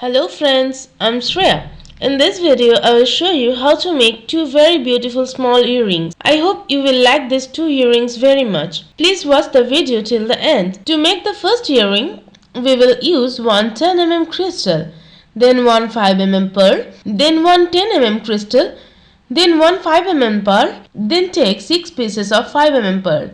Hello friends, I'm Shreya. In this video, I will show you how to make two very beautiful small earrings. I hope you will like these two earrings very much. Please watch the video till the end. To make the first earring, we will use one 10 mm crystal, then one 5 mm pearl, then one 10 mm crystal, then one 5 mm pearl, then take 6 pieces of 5 mm pearl.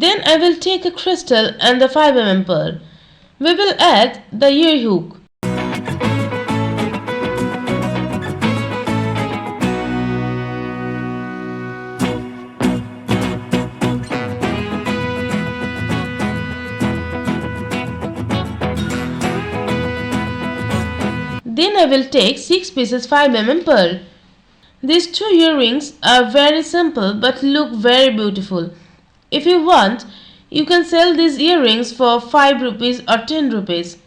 Then I will take a crystal and the 5 mm pearl. We will add the ear hook. Then I will take 6 pieces 5 mm pearl. These two earrings are very simple but look very beautiful. If you want, you can sell these earrings for 5 rupees or 10 rupees.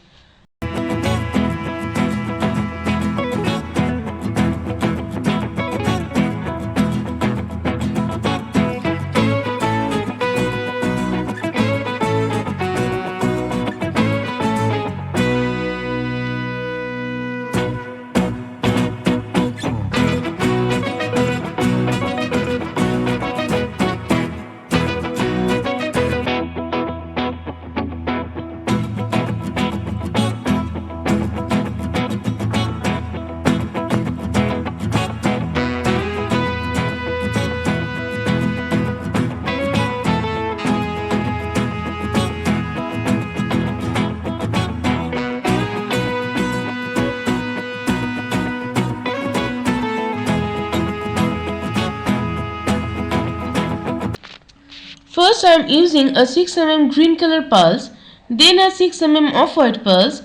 First I am using a 6 mm green color pearls, then a 6 mm off-white pearls,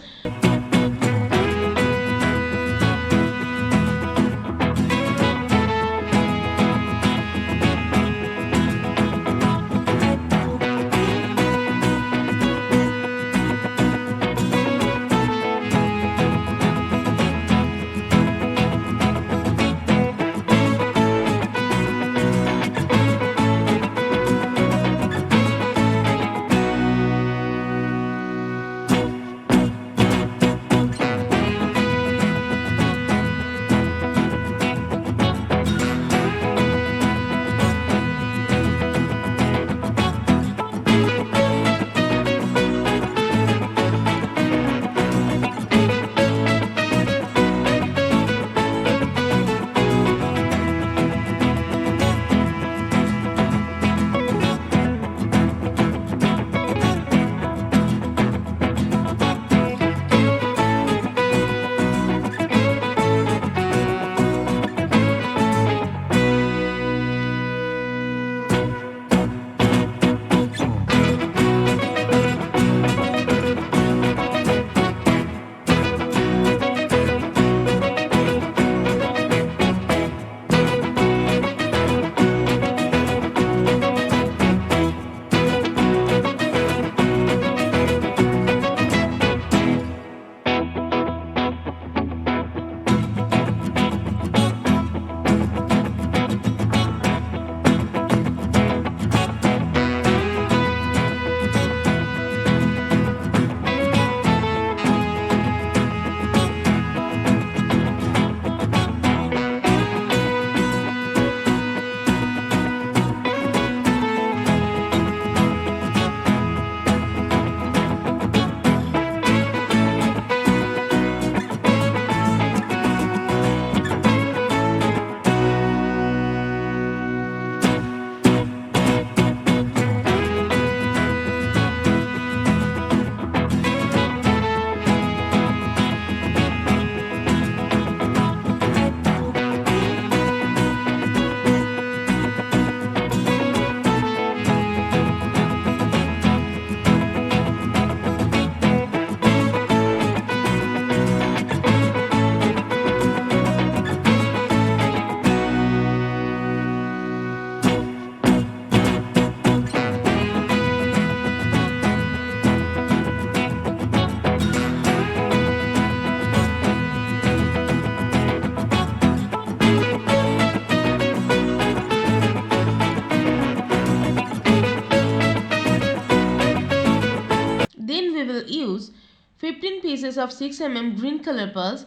we will use 15 pieces of 6 mm green color pearls.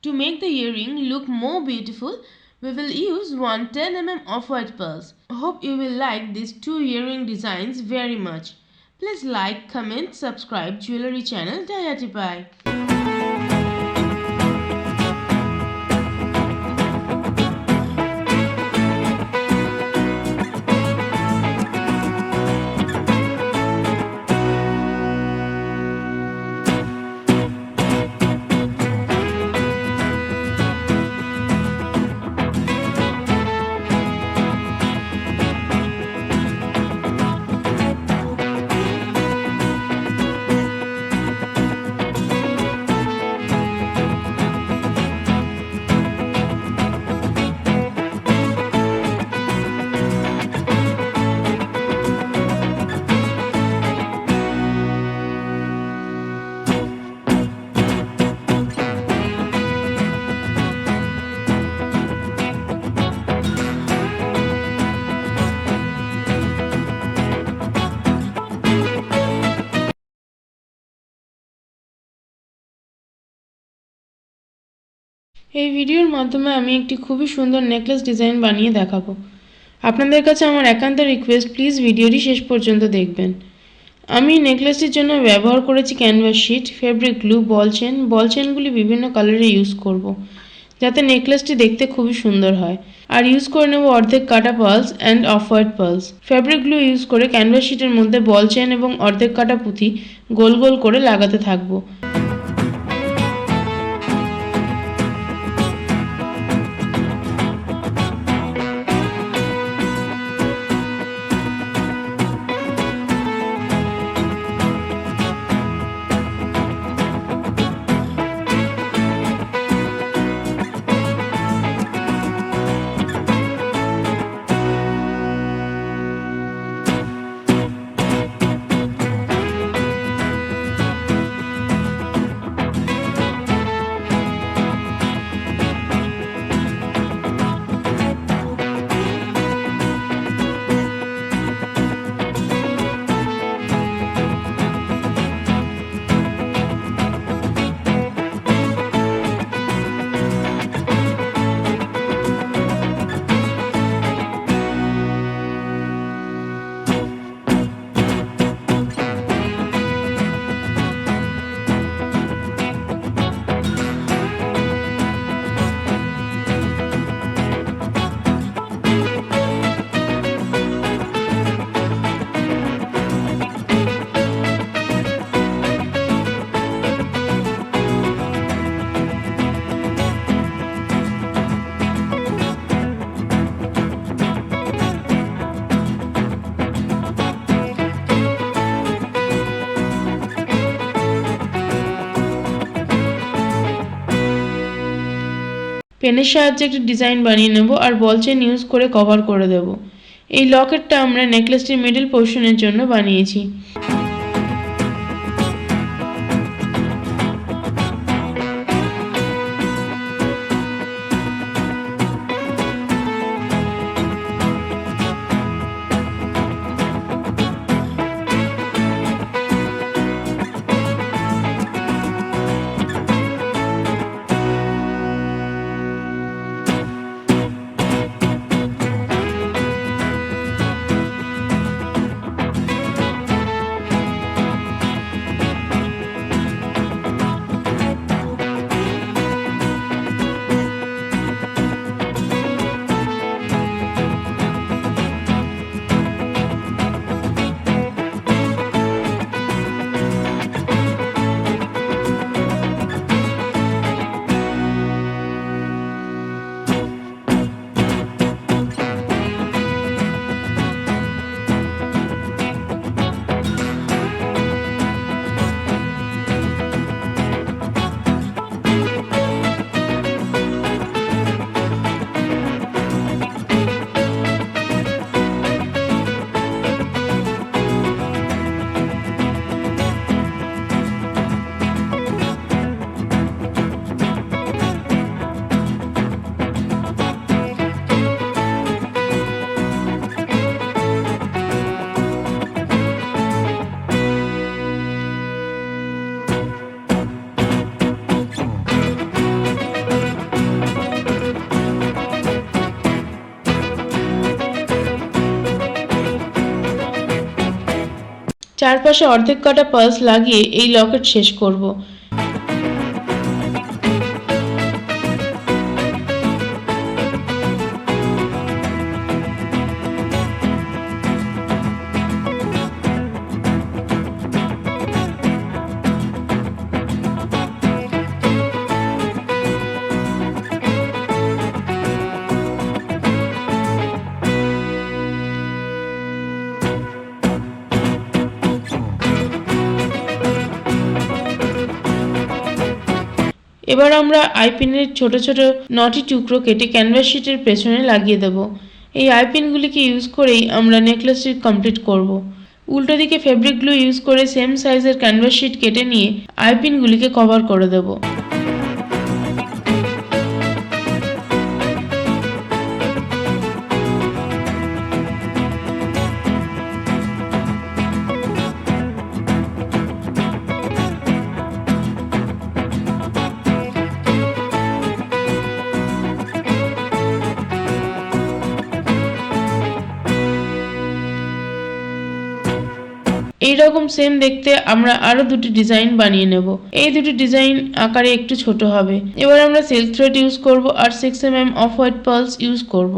To make the earring look more beautiful, we will use one 10 mm off-white pearls. Hope you will like these two earring designs very much. Please like, comment, subscribe jewelry channel Diyartiepie. এই ভিডিওর মাধ্যমে আমি একটি খুবই সুন্দর necklace design বানিয়ে দেখাবো। আপনাদের কাছে আমার একান্ত রিকোয়েস্ট, প্লিজ ভিডিওটি শেষ পর্যন্ত দেখবেন। আমি নেকলেসটির জন্য ব্যবহার করেছি ক্যানভাস শিট, ফেব্রিক গ্লু, বল চেনগুলি বিভিন্ন কালারে ইউজ করব, যাতে নেকলেসটি দেখতে খুবই সুন্দর হয়। আর ইউজ করে নেব অর্ধেক কাটা pearls and off white pearls. Fabric glue use করে ক্যানভাস শিটের মধ্যে বল চেন এবং অর্ধেক কাটা পুঁথি গোল গোল করে লাগাতে থাকবো। পেনের সাহায্যে একটা ডিজাইন বানিয়ে নেব আর বল চেন ইউজ করে কভার করে দেব। এই লকেটটা আমরা নেকলেসটির মিডল পোর্শনের জন্য বানিয়েছি। চারপাশে অর্ধেক কাটা পার্লস লাগিয়ে এই লকেট শেষ করব। এবার আমরা আইপিনের ছোট ছোট 9টি টুকরো কেটে ক্যানভাস শিটের পেছনে লাগিয়ে দেব। এই আইপিনগুলিকে ইউজ করেই আমরা নেকলেসটি কমপ্লিট করব। উল্টো দিকে ফেব্রিক গ্লু ইউজ করে সেম সাইজের ক্যানভাস শিট কেটে নিয়ে আইপিনগুলিকে কভার করে দেব। এইরকম সেম দেখতে আমরা আরো দুটি ডিজাইন বানিয়ে নেব। এই দুটি ডিজাইন আকারে একটু ছোট হবে। এবার আমরা সিল্ক থ্রেড ইউজ করব আর 6mm off white pearls use করব।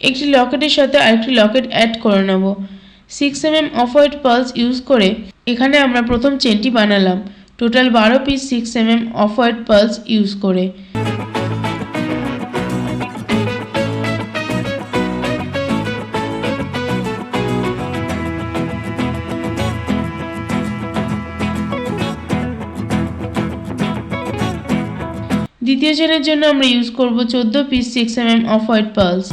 একটি লকেটের সাথে আরেকটি লকেট অ্যাড করে নেব। 6mm off white pearls use করে এখানে আমরা প্রথম চেনটি বানালাম total 12 piece 6mm off white pearls use করে। দ্বিতীয় চেনের জন্য আমরা ইউজ করব 14 piece 6mm off white pearls.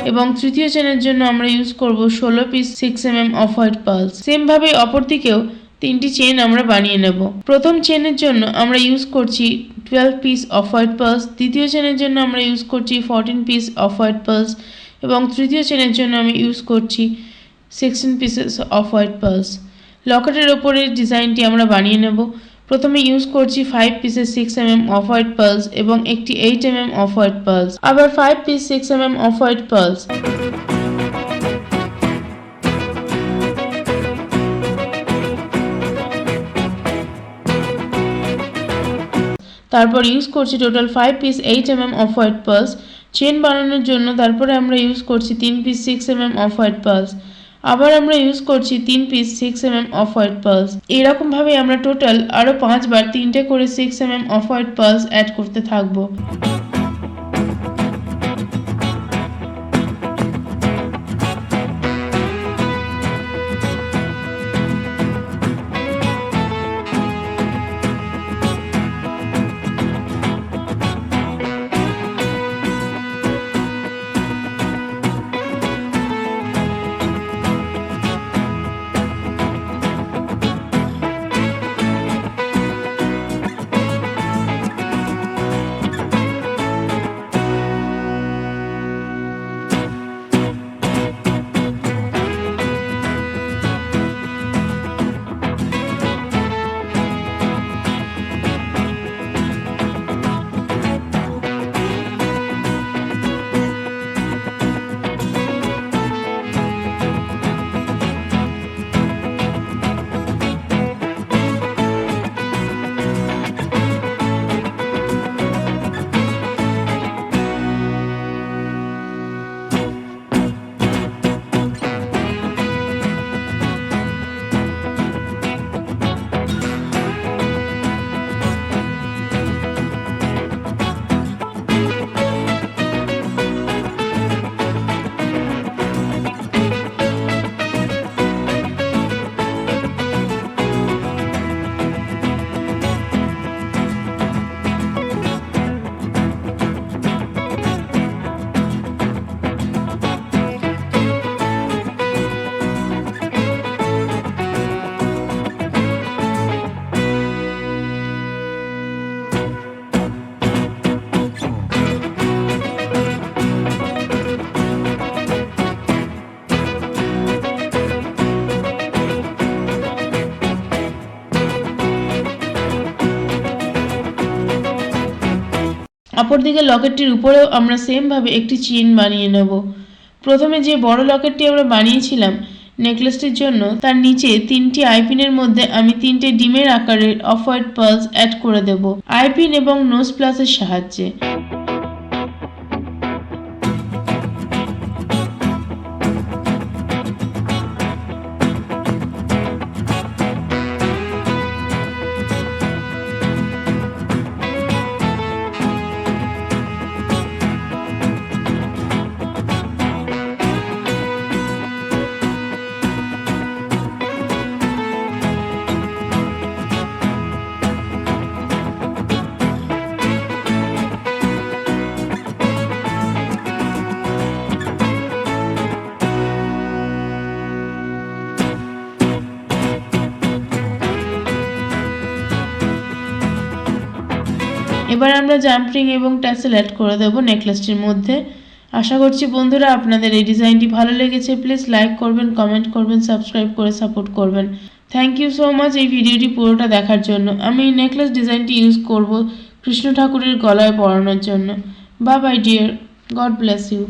এবং তৃতীয় চেনের জন্য আমরা ইউজ করব 16 piece 6mm off white pearls. Same ভাবে অপর দিকেও তিনটি চেন আমরা বানিয়ে নেব। প্রথম চেনের জন্য আমরা ইউজ করছি 12 পিস অফ হোয়াইট পার্লস, দ্বিতীয় চেনের জন্য আমরা ইউজ করছি 14 পিস অফ হোয়াইট পার্লস এবং তৃতীয় চেনের জন্য আমি ইউজ করছি 16 পিসেস অফ হোয়াইট পার্লস। লকেটের ওপরের ডিজাইনটি আমরা বানিয়ে নেব। প্রথমে ইউজ করছি 5 pieces 6mm off white pearls এবং একটি 8mm অফ হোয়াইট পার্লস, আবার 5 piece 6mm off white pearls. তারপর ইউজ করছি total 5 piece 8mm off white pearls chain বানানোর জন্য। তারপরে আমরা ইউজ করছি 3 piece 6mm off white pearls, আবার আমরা ইউজ করছি 3 piece 6mm off white pearls. এরকম ভাবে আমরা টোটাল আরো 5 বার 3টে করে 6mm off white pearls add করতে থাকবো। অপরদিকে লকেটটির উপরেও আমরা সেম ভাবে একটি চেইন বানিয়ে নেব। প্রথমে যে বড় লকেটটি আমরা বানিয়েছিলাম নেকলেসটির জন্য, তার নিচে 3টি আইপিনের মধ্যে আমি 3টে ডিমের আকারের অফ হোয়াইট পার্লস অ্যাড করে দেব আইপিন এবং নোজ প্লাসের সাহায্যে। এবার আমরা জাম্পিং এবং ট্যাসেল অ্যাড করে দেব নেকলেসটির মধ্যে। আশা করছি বন্ধুরা আপনাদের এই ডিজাইনটি ভালো লেগেছে। প্লিজ লাইক করবেন, কমেন্ট করবেন, সাবস্ক্রাইব করে সাপোর্ট করবেন। থ্যাংক ইউ সো মাচ এই ভিডিওটি পুরোটা দেখার জন্য। আমি এই নেকলেস ডিজাইনটি ইউজ করব কৃষ্ণ ঠাকুরের গলায় পরানোর জন্য। Bye bye dear, God bless you.